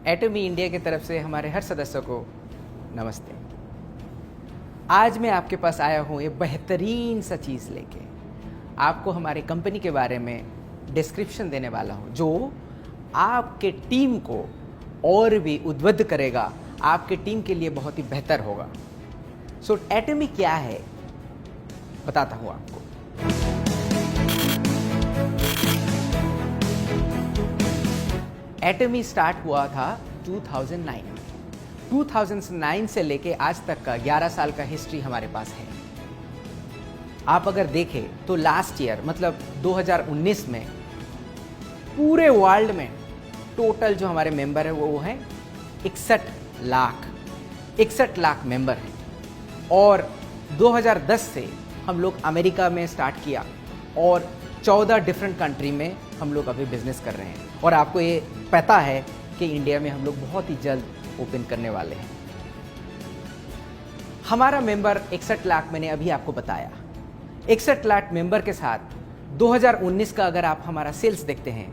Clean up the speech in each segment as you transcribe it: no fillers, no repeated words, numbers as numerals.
एटमी India की तरफ से हमारे हर सदस्यों को नमस्ते। आज मैं आपके पास आया हूँ ये बेहतरीन सा चीज़ लेके आपको हमारी कंपनी के बारे में डिस्क्रिप्शन देने वाला हूँ, जो आपके टीम को और भी उद्बुद्ध करेगा, आपके टीम के लिए बहुत ही बेहतर होगा। सो एटमी क्या है बताता हूँ आपको। एटमी स्टार्ट हुआ था 2009 से लेके आज तक का 11 साल का हिस्ट्री हमारे पास है। आप अगर देखें तो लास्ट ईयर मतलब 2019 में पूरे वर्ल्ड में टोटल जो हमारे मेंबर है वो है 61 लाख मेंबर हैं। और 2010 से हम लोग अमेरिका में स्टार्ट किया और 14 डिफरेंट कंट्री में हम लोग अभी बिजनेस कर रहे हैं। और आपको ये पता है कि इंडिया में हम लोग बहुत ही जल्द ओपन करने वाले हैं। हमारा मेंबर 61 लाख मैंने अभी आपको बताया। 61 लाख मेंबर के साथ 2019 का अगर आप हमारा सेल्स देखते हैं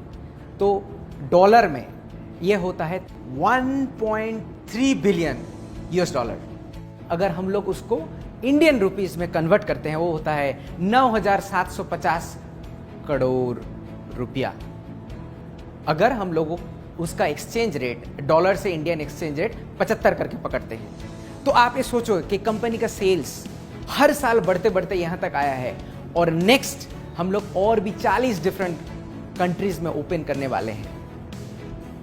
तो डॉलर में ये होता है 1.3 बिलियन यूएस डॉलर। अगर हम लोग उसको इंडियन रुपीस में कन्वर्ट करते हैं वो होता है 9,750 करोड़ रुपया। अगर हम लोग उसका एक्सचेंज रेट डॉलर से इंडियन एक्सचेंज रेट 75 करके पकड़ते हैं तो आप ये सोचो कि कंपनी का सेल्स हर साल बढ़ते बढ़ते यहाँ तक आया है। और नेक्स्ट हम लोग और भी 40 डिफरेंट कंट्रीज में ओपन करने वाले हैं।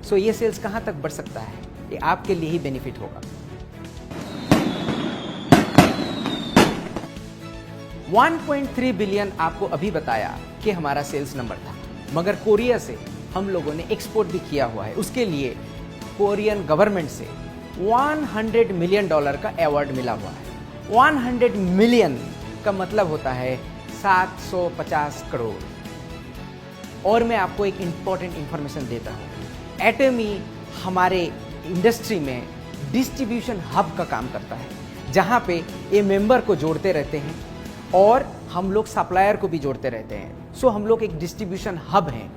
सो ये सेल्स कहाँ तक बढ़ सकता है, ये आपके लिए ही बेनिफिट होगा। 1.3 बिलियन आपको अभी बताया कि हमारा सेल्स नंबर था, मगर कोरिया से हम लोगों ने एक्सपोर्ट भी किया हुआ है। उसके लिए कोरियन गवर्नमेंट से $100 मिलियन का अवार्ड मिला हुआ है। 100 मिलियन का मतलब होता है 750 करोड़। और मैं आपको एक इंपॉर्टेंट इंफॉर्मेशन देता हूँ। एटमी हमारे इंडस्ट्री में डिस्ट्रीब्यूशन हब का काम करता है, जहाँ पे ये मेंबर को जोड़ते रहते हैं और हम लोग सप्लायर को भी जोड़ते रहते हैं। सो हम लोग एक डिस्ट्रीब्यूशन हब हैं।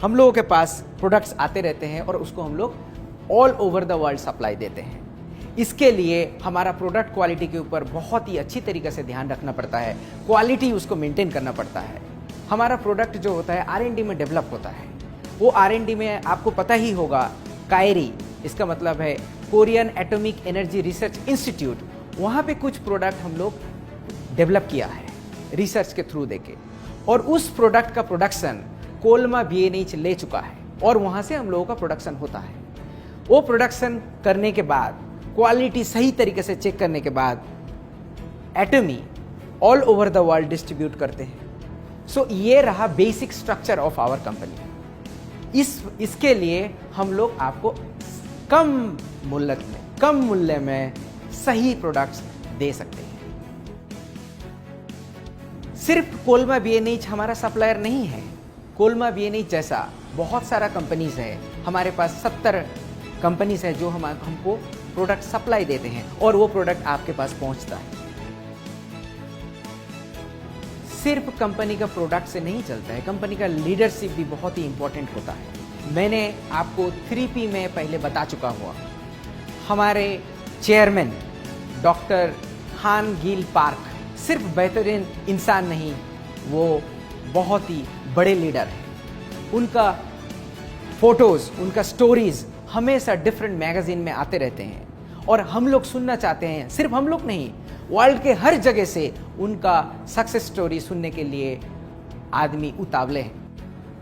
हम लोगों के पास प्रोडक्ट्स आते रहते हैं और उसको हम लोग all over the world supply देते हैं। इसके लिए हमारा प्रोडक्ट क्वालिटी के ऊपर बहुत ही अच्छी तरीके से ध्यान रखना पड़ता है, क्वालिटी उसको मेंटेन करना पड़ता है। हमारा प्रोडक्ट जो होता है R&D में डेवलप होता है। वो R&D में आपको पता ही होगा, कायरी, इसका मतलब है Korean atomic energy research institute, वहाँ पे कुछ प्रोडक्ट हम लोग डेवलप किया है रिसर्च के थ्रू देके। और उस प्रोडक्ट का प्रोडक्शन कोलमा BNH ले चुका है और वहाँ से हम लोगों का प्रोडक्शन होता है। वो प्रोडक्शन करने के बाद, क्वालिटी सही तरीके से चेक करने के बाद एटमी all over the world distribute करते हैं। सो ये रहा basic structure of our company. इसके लिए हम लोग आपको कम मूल्य में सही प्रोडक्ट्स दे सकते हैं। सिर्फ कोलमा BNH हमारा सप्लायर नहीं है। कोलमा BNH जैसा बहुत सारा कंपनीज है। हमारे पास 70 कंपनीज है जो हमको प्रोडक्ट सप्लाई देते हैं और वो प्रोडक्ट आपके पास पहुंचता है। सिर्फ कंपनी का प्रोडक्ट से नहीं चलता है, कंपनी का लीडरशिप भी बहुत ही इंपॉर्टेंट होता है। मैंने आपको 3P में पहले बता चुका हुआ। हमारे चेयरमैन डॉक्टर हान गिल पार्क सिर्फ बेहतरीन इंसान नहीं, वो बहुत ही बड़े लीडर हैं। उनका फोटोज, उनका स्टोरीज हमेशा डिफरेंट मैगजीन में आते रहते हैं और हम लोग सुनना चाहते हैं। सिर्फ हम लोग नहीं, वर्ल्ड के हर जगह से उनका सक्सेस स्टोरी सुनने के लिए आदमी उतावले हैं।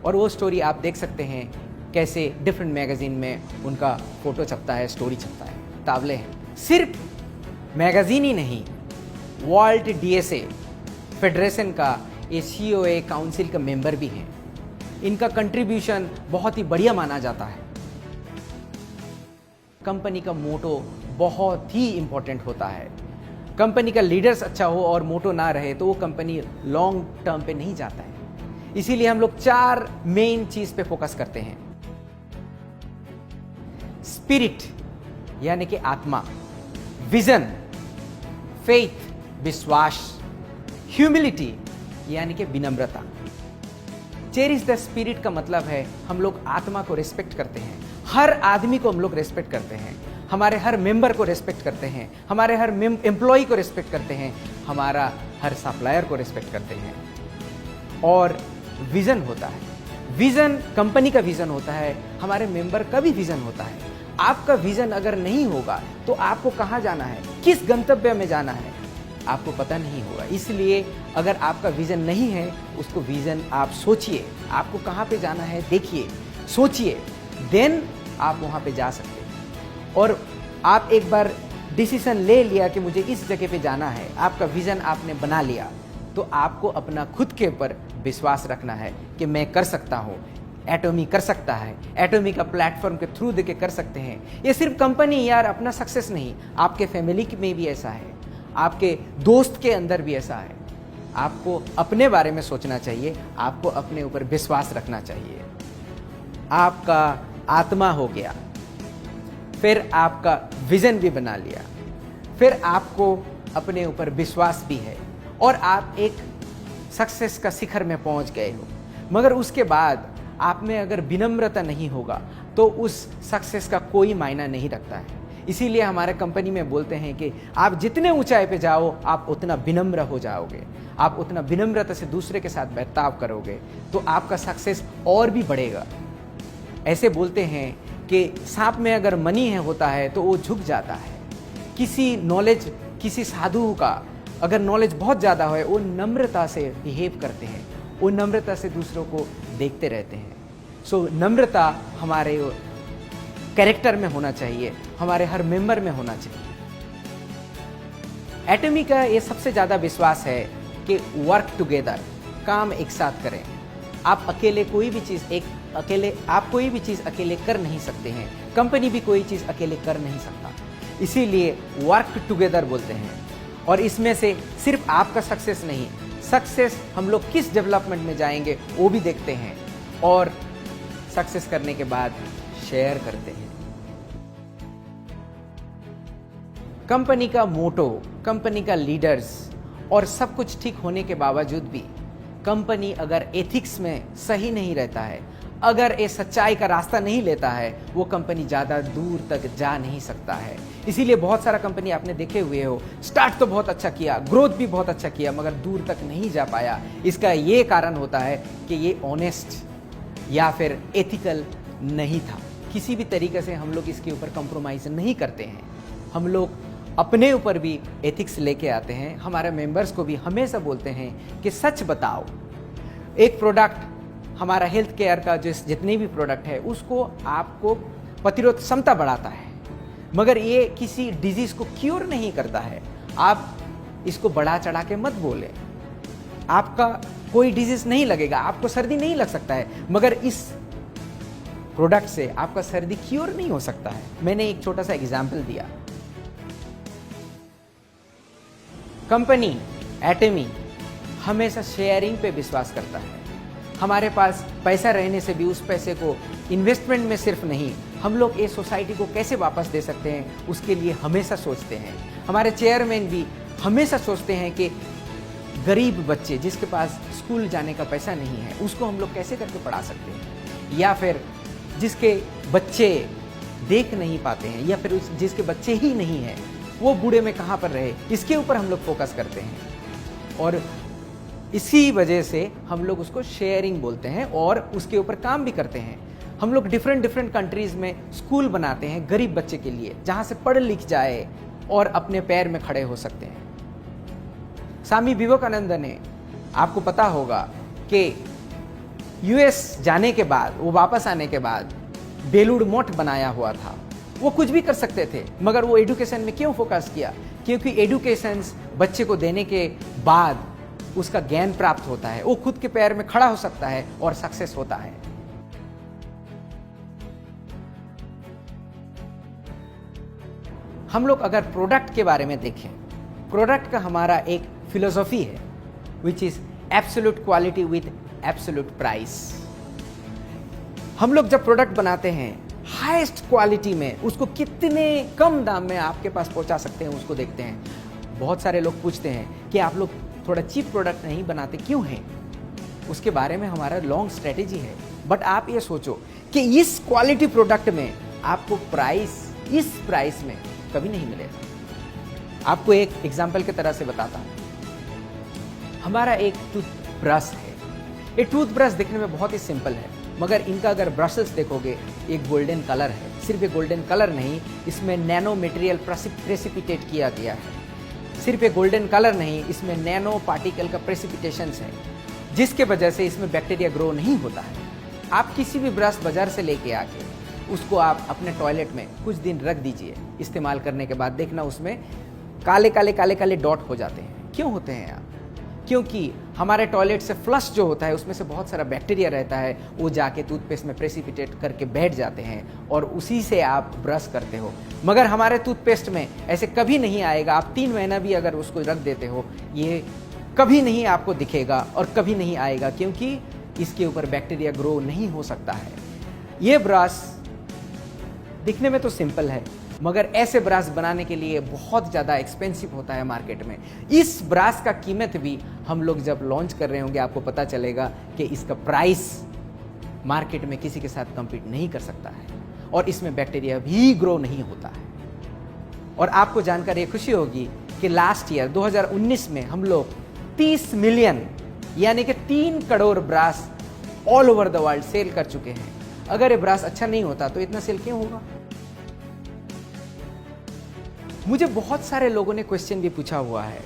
और वो स्टोरी आप देख सकते हैं कैसे डिफरेंट मैगजीन में उनका फोटो छपता है, स्टोरी छपता है, उतावले हैं। सिर्फ मैगजीन ही नहीं, वर्ल्ड DSA फेडरेशन का ये COA काउंसिल का मेंबर भी हैं। इनका कंट्रीब्यूशन बहुत ही बढ़िया माना जाता है। कंपनी का मोटो बहुत ही इंपॉर्टेंट होता है। कंपनी का लीडर्स अच्छा हो और मोटो ना रहे तो वो कंपनी लॉन्ग टर्म पे नहीं जाता है। इसीलिए हम लोग 4 मेन चीज पे फोकस करते हैं। स्पिरिट यानी कि आत्मा, विजन, फेथ विश्वास, ह्यूमिलिटी यानी कि विनम्रता। चेरिश द स्पिरिट का मतलब है हम लोग आत्मा को रिस्पेक्ट करते हैं, हर आदमी को हम लोग रेस्पेक्ट करते हैं, हमारे हर मेंबर को रेस्पेक्ट करते हैं, हमारे हर एम्प्लॉय को रेस्पेक्ट करते हैं, हमारा हर सप्लायर को रेस्पेक्ट करते हैं। और विजन होता है, विजन कंपनी का विजन होता है, हमारे मेंबर का भी विजन होता है। आपका विजन अगर नहीं होगा तो आपको कहाँ जाना है, किस गंतव्य में जाना है, आपको पता नहीं होगा। इसलिए अगर आपका विजन नहीं है, उसको विजन आप सोचिए, आपको कहाँ पे जाना है देखिए, सोचिए, देन आप वहाँ पे जा सकते हैं। और आप एक बार डिसीजन ले लिया कि मुझे इस जगह पे जाना है, आपका विजन आपने बना लिया, तो आपको अपना खुद के ऊपर विश्वास रखना है कि मैं कर सकता हूँ। एटॉमी कर सकता है, एटॉमी का प्लेटफॉर्म के थ्रू देके कर सकते हैं। ये सिर्फ कंपनी यार अपना सक्सेस नहीं, आपके फैमिली में भी ऐसा है, आपके दोस्त के अंदर भी ऐसा है। आपको अपने बारे में सोचना चाहिए, आपको अपने ऊपर विश्वास रखना चाहिए। आपका आत्मा हो गया, फिर आपका विजन भी बना लिया, फिर आपको अपने ऊपर विश्वास भी है और आप एक सक्सेस का शिखर में पहुंच गए हो। मगर उसके बाद आप में अगर विनम्रता नहीं होगा तो उस सक्सेस का कोई मायना नहीं रखता है। इसीलिए हमारे कंपनी में बोलते हैं कि आप जितने ऊंचाई पे जाओ आप उतना विनम्र हो जाओगे, आप उतना विनम्रता से दूसरे के साथ बर्ताव करोगे तो आपका सक्सेस और भी बढ़ेगा। ऐसे बोलते हैं कि सांप में अगर मनी है होता है तो वो झुक जाता है। किसी नॉलेज, किसी साधु का अगर नॉलेज बहुत ज़्यादा है, वो नम्रता से बिहेव करते हैं, वो नम्रता से दूसरों को देखते रहते हैं। सो नम्रता हमारे कैरेक्टर में होना चाहिए, हमारे हर मेंबर में होना चाहिए। एटॉमी का ये सबसे ज़्यादा विश्वास है कि वर्क टुगेदर, काम एक साथ करें। आप अकेले कोई भी चीज़ आप कोई भी चीज़ अकेले कर नहीं सकते हैं, कंपनी भी कोई चीज़ अकेले कर नहीं सकता। इसीलिए वर्क टुगेदर बोलते हैं। और इसमें से सिर्फ आपका सक्सेस नहीं, सक्सेस हम लोग किस डेवलपमेंट में जाएंगे वो भी देखते हैं और सक्सेस करने के बाद शेयर करते हैं। कंपनी का मोटो, कंपनी का लीडर्स और सब कुछ ठीक होने के बावजूद भी कंपनी अगर एथिक्स में सही नहीं रहता है, अगर ये सच्चाई का रास्ता नहीं लेता है, वो कंपनी ज़्यादा दूर तक जा नहीं सकता है। इसीलिए बहुत सारा कंपनी आपने देखे हुए हो, स्टार्ट तो बहुत अच्छा किया, ग्रोथ भी बहुत अच्छा किया, मगर दूर तक नहीं जा पाया। इसका ये कारण होता है कि ये ऑनेस्ट या फिर एथिकल नहीं था। किसी भी तरीके से हम लोग इसके ऊपर कॉम्प्रोमाइज़ नहीं करते हैं। हम लोग अपने ऊपर भी एथिक्स लेके आते हैं। हमारे मेंबर्स को भी हमेशा बोलते हैं कि सच बताओ। एक प्रोडक्ट, हमारा हेल्थ केयर का जितने भी प्रोडक्ट है उसको आपको प्रतिरोध क्षमता बढ़ाता है, मगर ये किसी डिजीज़ को क्योर नहीं करता है। आप इसको बढ़ा चढ़ा के मत बोलें। आपका कोई डिजीज़ नहीं लगेगा, आपको सर्दी नहीं लग सकता है, मगर इस प्रोडक्ट से आपका सर्दी क्योर नहीं हो सकता है। मैंने एक छोटा सा एग्जाम्पल दिया। कंपनी एटॉमी हमेशा शेयरिंग पे विश्वास करता है। हमारे पास पैसा रहने से भी उस पैसे को इन्वेस्टमेंट में सिर्फ नहीं, हम लोग ये सोसाइटी को कैसे वापस दे सकते हैं उसके लिए हमेशा सोचते हैं। हमारे चेयरमैन भी हमेशा सोचते हैं कि गरीब बच्चे जिसके पास स्कूल जाने का पैसा नहीं है उसको हम लोग कैसे करके पढ़ा सकते हैं, या फिर जिसके बच्चे देख नहीं पाते हैं, या फिर जिसके बच्चे ही नहीं हैं वो बूढ़े में कहाँ पर रहे, इसके ऊपर हम लोग फोकस करते हैं। और इसी वजह से हम लोग उसको शेयरिंग बोलते हैं और उसके ऊपर काम भी करते हैं। हम लोग डिफरेंट कंट्रीज़ में स्कूल बनाते हैं गरीब बच्चे के लिए, जहाँ से पढ़ लिख जाए और अपने पैर में खड़े हो सकते हैं। स्वामी विवेकानंद ने, आपको पता होगा कि यूएस जाने के बाद, वो वापस आने के बाद बेलूर मठ बनाया हुआ था। वो कुछ भी कर सकते थे, मगर वो एडुकेशन में क्यों फोकस किया? क्योंकि एडुकेशन बच्चे को देने के बाद उसका ज्ञान प्राप्त होता है, वो खुद के पैर में खड़ा हो सकता है और सक्सेस होता है। हम लोग अगर प्रोडक्ट के बारे में देखें, प्रोडक्ट का हमारा एक फिलोसॉफी है which is absolute quality with absolute price. हम लोग जब प्रोडक्ट बनाते हैं हाईएस्ट क्वालिटी में उसको कितने कम दाम में आपके पास पहुंचा सकते हैं उसको देखते हैं। बहुत सारे लोग पूछते हैं कि आप लोग थोड़ा चीप प्रोडक्ट नहीं बनाते क्यों हैं? उसके बारे में हमारा लॉन्ग स्ट्रेटेजी है। बट आप ये सोचो कि इस क्वालिटी प्रोडक्ट में आपको इस प्राइस में कभी नहीं मिलेगा। आपको एक एग्जाम्पल की तरह से बताता हूं। हमारा एक टूथब्रश है। ये टूथब्रश दिखने में बहुत ही सिंपल है, मगर इनका अगर ब्रशेस देखोगे, एक गोल्डन कलर है। सिर्फ एक गोल्डन कलर नहीं, इसमें नैनो मटेरियल प्रेसिपिटेट किया गया है। सिर्फ एक गोल्डन कलर नहीं, इसमें नैनो पार्टिकल का प्रेसिपिटेशन है, जिसके वजह से इसमें बैक्टीरिया ग्रो नहीं होता है। आप किसी भी ब्रश बाजार से लेके आके उसको आप अपने टॉयलेट में कुछ दिन रख दीजिए। इस्तेमाल करने के बाद देखना उसमें काले काले डॉट हो जाते हैं। क्यों होते हैं आप? क्योंकि हमारे टॉयलेट से फ्लश जो होता है उसमें से बहुत सारा बैक्टीरिया रहता है, वो जाके टूथपेस्ट में प्रेसिपिटेट करके बैठ जाते हैं और उसी से आप ब्रश करते हो। मगर हमारे टूथपेस्ट में ऐसे कभी नहीं आएगा। आप 3 महीना भी अगर उसको रख देते हो, ये कभी नहीं आपको दिखेगा और कभी नहीं आएगा, क्योंकि इसके ऊपर बैक्टीरिया ग्रो नहीं हो सकता है। ये ब्रश दिखने में तो सिंपल है, मगर ऐसे ब्रश बनाने के लिए बहुत ज़्यादा एक्सपेंसिव होता है मार्केट में। इस ब्रश का कीमत भी हम लोग जब लॉन्च कर रहे होंगे, आपको पता चलेगा कि इसका प्राइस मार्केट में किसी के साथ कम्पीट नहीं कर सकता है और इसमें बैक्टीरिया भी ग्रो नहीं होता है। और आपको जानकर ये खुशी होगी कि लास्ट ईयर 2019 में हम लोग 30 मिलियन यानी कि 3 crore brush all over the world sell कर चुके हैं। अगर ये ब्रश अच्छा नहीं होता तो इतना सेल क्यों होगा? मुझे बहुत सारे लोगों ने क्वेश्चन भी पूछा हुआ है,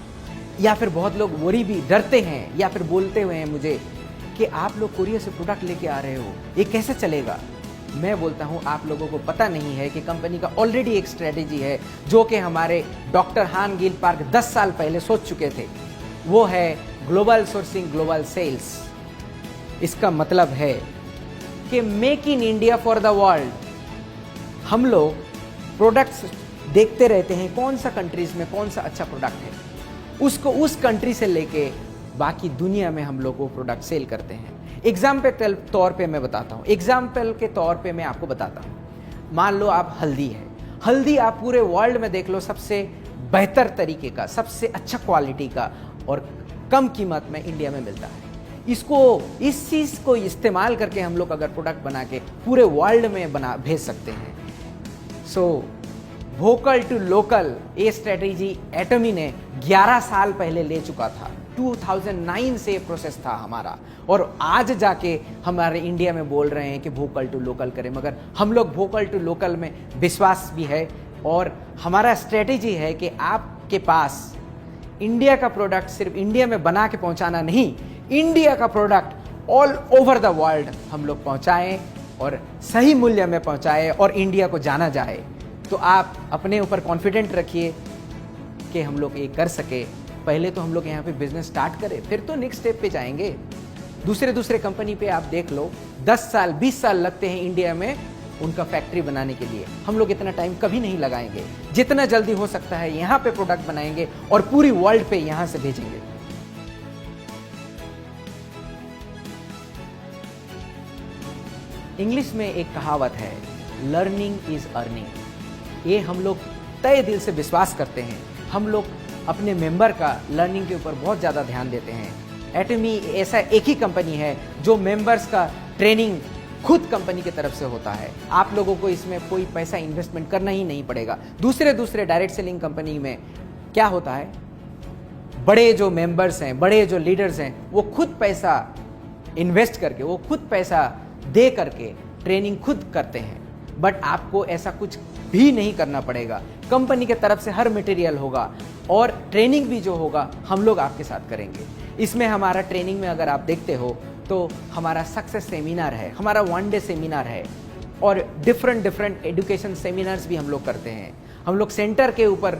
या फिर बहुत लोग वरी भी डरते हैं, या फिर बोलते हुए हैं मुझे कि आप लोग कोरिया से प्रोडक्ट लेके आ रहे हो, ये कैसे चलेगा? मैं बोलता हूं, आप लोगों को पता नहीं है कि कंपनी का ऑलरेडी एक स्ट्रेटेजी है जो कि हमारे डॉक्टर हान गिल पार्क 10 साल पहले सोच चुके थे। वो है ग्लोबल सोर्सिंग, ग्लोबल सेल्स। इसका मतलब है कि make in India for the world. हम लोग प्रोडक्ट्स देखते रहते हैं कौन सा कंट्रीज में कौन सा अच्छा प्रोडक्ट है, उसको उस कंट्री से लेके बाकी दुनिया में हम लोग वो प्रोडक्ट सेल करते हैं। एग्जाम्पल के तौर पे मैं बताता हूँ, एग्जाम्पल के तौर पे मैं आपको बताता हूँ। मान लो आप हल्दी है, हल्दी आप पूरे वर्ल्ड में देख लो, सबसे बेहतर तरीके का, सबसे अच्छा क्वालिटी का और कम कीमत में इंडिया में मिलता है। इस चीज़ को इस्तेमाल करके हम लोग अगर प्रोडक्ट बना के पूरे वर्ल्ड में भेज सकते हैं। सो वोकल टू लोकल, ये स्ट्रेटेजी एटमी ने 11 साल पहले ले चुका था। 2009 से प्रोसेस था हमारा, और आज जाके हमारे इंडिया में बोल रहे हैं कि वोकल टू लोकल करें। मगर हम लोग वोकल टू लोकल में विश्वास भी है, और हमारा स्ट्रेटेजी है कि आपके पास इंडिया का प्रोडक्ट सिर्फ इंडिया में बना के पहुंचाना नहीं, इंडिया का product all over the world हम लोग पहुंचाएं और सही मूल्य में पहुंचाएं और इंडिया को जाना जाए। तो आप अपने ऊपर कॉन्फिडेंट रखिए कि हम लोग ये कर सके। पहले तो हम लोग यहाँ पे बिजनेस स्टार्ट करें, फिर तो नेक्स्ट स्टेप पे जाएंगे। दूसरे कंपनी पे आप देख लो, 10 साल 20 साल लगते हैं इंडिया में उनका फैक्ट्री बनाने के लिए। हम लोग इतना टाइम कभी नहीं लगाएंगे। जितना जल्दी हो सकता है यहाँ पे प्रोडक्ट बनाएंगे और पूरी वर्ल्ड पे यहाँ से भेजेंगे। इंग्लिश में एक कहावत है, लर्निंग इज अर्निंग। ये हम लोग तय दिल से विश्वास करते हैं। हम लोग अपने मेंबर का लर्निंग के ऊपर बहुत ज़्यादा ध्यान देते हैं। एटमी ऐसा एक ही कंपनी है जो मेंबर्स का ट्रेनिंग खुद कंपनी की तरफ से होता है। आप लोगों को इसमें कोई पैसा इन्वेस्टमेंट करना ही नहीं पड़ेगा। दूसरे डायरेक्ट सेलिंग कंपनी में क्या होता है, बड़े जो मेंबर्स हैं, बड़े जो लीडर्स हैं, वो खुद पैसा इन्वेस्ट करके, वो खुद पैसा दे करके ट्रेनिंग खुद करते हैं। बट आपको ऐसा कुछ भी नहीं करना पड़ेगा। कंपनी के तरफ से हर मटेरियल होगा और ट्रेनिंग भी जो होगा हम लोग आपके साथ करेंगे। इसमें हमारा ट्रेनिंग में अगर आप देखते हो तो हमारा सक्सेस सेमिनार है, हमारा 1 डे सेमिनार है, और डिफरेंट एजुकेशन सेमिनार्स भी हम लोग करते हैं। हम लोग सेंटर के ऊपर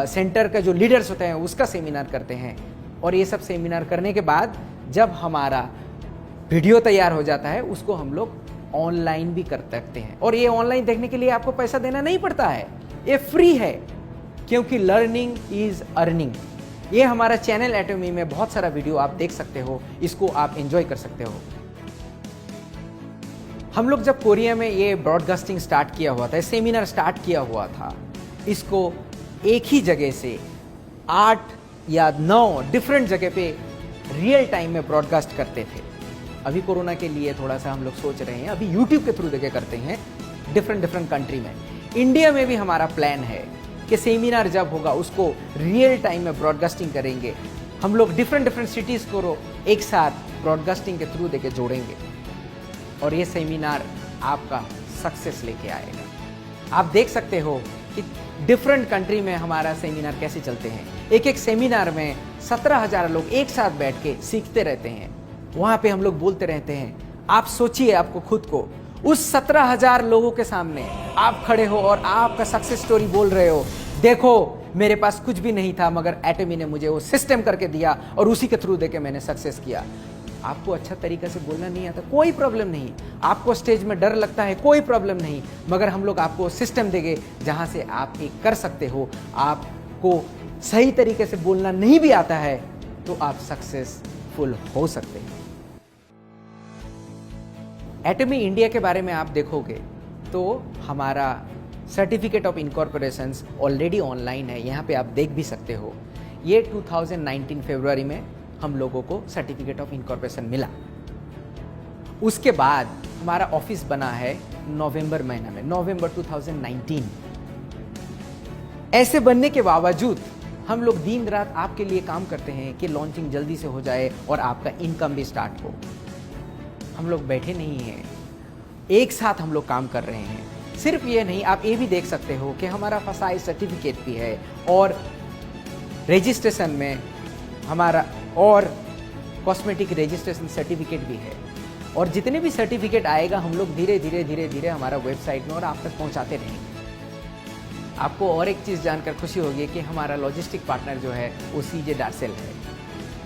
सेंटर का जो लीडर्स होते हैं उसका सेमिनार करते हैं। और ये सब सेमिनार करने के बाद जब हमारा वीडियो तैयार हो जाता है, उसको हम लोग ऑनलाइन भी कर सकते हैं। और ये ऑनलाइन देखने के लिए आपको पैसा देना नहीं पड़ता है, ये फ्री है, क्योंकि लर्निंग इज अर्निंग। ये हमारा चैनल एटमी में बहुत सारा वीडियो आप देख सकते हो, इसको आप एंजॉय कर सकते हो। हम लोग जब कोरिया में ये ब्रॉडकास्टिंग स्टार्ट किया हुआ था, सेमिनार स्टार्ट किया हुआ था, इसको एक ही जगह से 8 या 9 डिफरेंट जगह पे रियल टाइम में ब्रॉडकास्ट करते थे। अभी कोरोना के लिए थोड़ा सा हम लोग सोच रहे हैं, अभी यूट्यूब के थ्रू देखे करते हैं। डिफरेंट डिफरेंट कंट्री में। इंडिया में भी हमारा प्लान है कि सेमिनार जब होगा उसको रियल टाइम में ब्रॉडकास्टिंग करेंगे। हम लोग डिफरेंट डिफरेंट सिटीज़ को एक साथ ब्रॉडकास्टिंग के थ्रू देके जोड़ेंगे और ये सेमिनार आपका सक्सेस लेके आएगा। आप देख सकते हो कि डिफरेंट कंट्री में हमारा सेमिनार कैसे चलते हैं। एक एक सेमिनार में 17,000 लोग एक साथ बैठ के सीखते रहते हैं। वहाँ पे हम लोग बोलते रहते हैं। आप सोचिए आपको खुद को उस 17,000 लोगों के सामने आप खड़े हो और आपका सक्सेस स्टोरी बोल रहे हो। देखो मेरे पास कुछ भी नहीं था मगर एटमी ने मुझे वो सिस्टम करके दिया और उसी के थ्रू देके मैंने सक्सेस किया। आपको अच्छा तरीका से बोलना नहीं आता, कोई प्रॉब्लम नहीं। आपको स्टेज में डर लगता है, कोई प्रॉब्लम नहीं, मगर हम लोग आपको सिस्टम देंगे जहां से आप एक कर सकते हो। आपको सही तरीके से बोलना नहीं भी आता है तो आप सक्सेसफुल हो सकते हैं। एटमी इंडिया के बारे में आप देखोगे तो हमारा सर्टिफिकेट ऑफ इनकॉर्पोरेशंस ऑलरेडी ऑनलाइन है, यहाँ पे आप देख भी सकते हो। ये 2019 फरवरी में हम लोगों को सर्टिफिकेट ऑफ इनकॉर्पोरेशन मिला। उसके बाद हमारा ऑफिस बना है नवंबर महीना में, नवंबर 2019। ऐसे बनने के बावजूद हम लोग दिन रात आपके लिए काम करते हैं कि लॉन्चिंग जल्दी से हो जाए और आपका इनकम भी स्टार्ट हो। हम लोग बैठे नहीं हैं, एक साथ हम लोग काम कर रहे हैं। सिर्फ ये नहीं, आप ये भी देख सकते हो कि हमारा फसाई सर्टिफिकेट भी है और रजिस्ट्रेशन में हमारा और कॉस्मेटिक रजिस्ट्रेशन सर्टिफिकेट भी है। और जितने भी सर्टिफिकेट आएगा हम लोग धीरे धीरे हमारा वेबसाइट में और आप तक पहुंचाते रहेंगे। आपको और एक चीज़ जानकर खुशी होगी कि हमारा लॉजिस्टिक पार्टनर जो है वो सीजे डार्सेल है।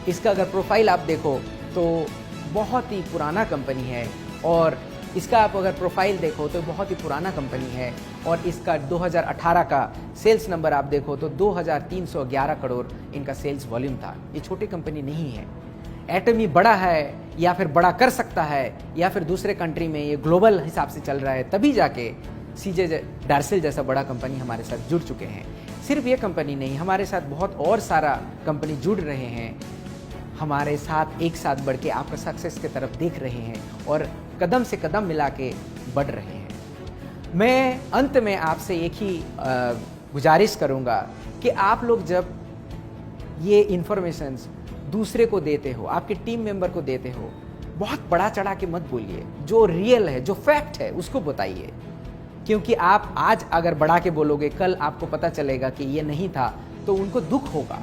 इसका अगर प्रोफाइल आप देखो तो बहुत ही पुराना कंपनी है और इसका आप अगर प्रोफाइल देखो तो बहुत ही पुराना कंपनी है और इसका 2018 का सेल्स नंबर आप देखो तो 2311 करोड़ इनका सेल्स वॉल्यूम था। ये छोटी कंपनी नहीं है। एटमी बड़ा है या फिर बड़ा कर सकता है या फिर दूसरे कंट्री में ये ग्लोबल हिसाब से चल रहा है, तभी जाके सीजे डार्सेल जैसा बड़ा कंपनी हमारे साथ जुड़ चुके हैं। सिर्फ ये कंपनी नहीं, हमारे साथ बहुत और सारा कंपनी जुड़ रहे हैं, हमारे साथ एक साथ बढ़ के आपका सक्सेस की तरफ देख रहे हैं और कदम से कदम मिला के बढ़ रहे हैं। मैं अंत में आपसे एक ही गुजारिश करूंगा कि आप लोग जब ये इन्फॉर्मेशंस दूसरे को देते हो, आपके टीम मेंबर को देते हो, बहुत बड़ा चढ़ा के मत बोलिए। जो रियल है, जो फैक्ट है उसको बताइए, क्योंकि आप आज अगर बढ़ा के बोलोगे, कल आपको पता चलेगा कि ये नहीं था तो उनको दुख होगा,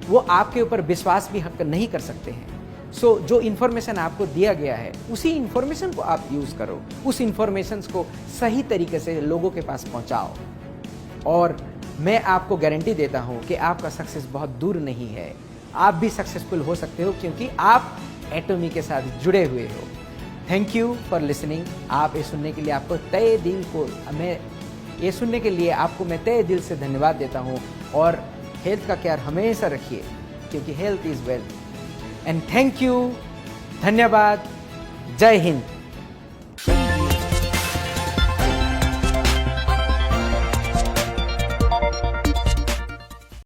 वो आपके ऊपर विश्वास भी नहीं कर सकते हैं। सो जो इन्फॉर्मेशन आपको दिया गया है उसी इन्फॉर्मेशन को आप यूज़ करो, उस इन्फॉर्मेशन को सही तरीके से लोगों के पास पहुंचाओ और मैं आपको गारंटी देता हूं कि आपका सक्सेस बहुत दूर नहीं है। आप भी सक्सेसफुल हो सकते हो क्योंकि आप एटमी के साथ जुड़े हुए हो। Thank you for listening. आप ये सुनने के लिए आपको तय दिल को मैं तय दिल से धन्यवाद देता हूँ और हेल्थ का ख्याल हमेशा रखिए क्योंकि health is wealth. And thank you, धन्यवाद, जय हिंद।